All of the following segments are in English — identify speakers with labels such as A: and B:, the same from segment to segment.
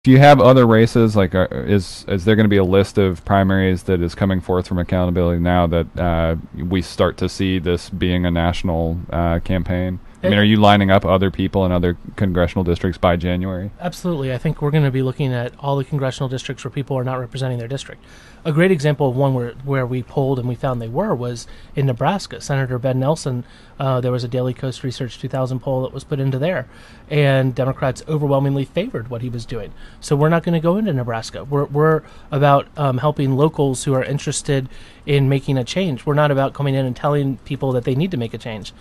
A: Do you have other races? Like, is there going to be a list of primaries that is coming forth from accountability now that we start to see this being a national campaign? I mean, are you lining up other people in other congressional districts by January?
B: Absolutely. I think we're going to be looking at all the congressional districts where people are not representing their district. A great example of one where we polled and we found they were was in Nebraska. Senator Ben Nelson, there was a Daily Coast Research 2000 poll that was put into there, and Democrats overwhelmingly favored what he was doing. So we're not going to go into Nebraska. We're about helping locals who are interested in making a change. We're not about coming in and telling people that they need to make a change.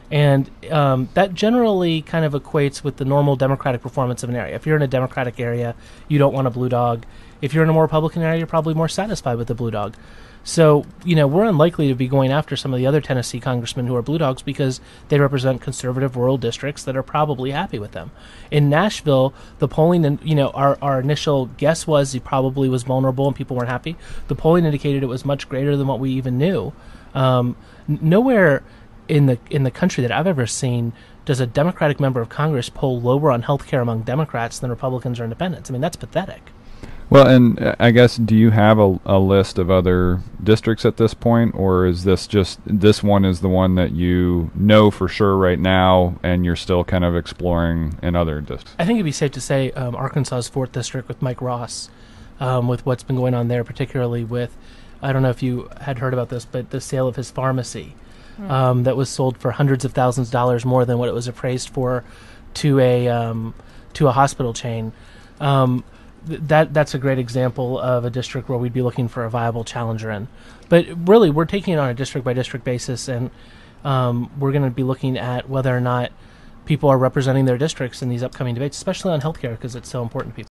B: And that generally kind of equates with the normal Democratic performance of an area. If you're in a Democratic area, you don't want a blue dog. If you're in a more Republican area, you're probably more satisfied with the blue dog. So, we're unlikely to be going after some of the other Tennessee congressmen who are blue dogs because they represent conservative rural districts that are probably happy with them. In Nashville, the polling, and our initial guess was he probably was vulnerable and people weren't happy. The polling indicated it was much greater than what we even knew. Nowhere in the country that I've ever seen does a Democratic member of Congress poll lower on health care among Democrats than Republicans or independents. I mean, that's pathetic.
A: Well, and I guess, do you have a list of other districts at this point, or is this just, this one is the one that you know for sure right now, and you're still kind of exploring in other districts?
B: I think it'd be safe to say Arkansas's 4th District with Mike Ross, with what's been going on there, particularly with, I don't know if you had heard about this, but the sale of his pharmacy that was sold for hundreds of thousands of dollars more than what it was appraised for to a hospital chain. That's a great example of a district where we'd be looking for a viable challenger in. But really, we're taking it on a district-by-district basis, and we're going to be looking at whether or not people are representing their districts in these upcoming debates, especially on healthcare, because it's so important to people.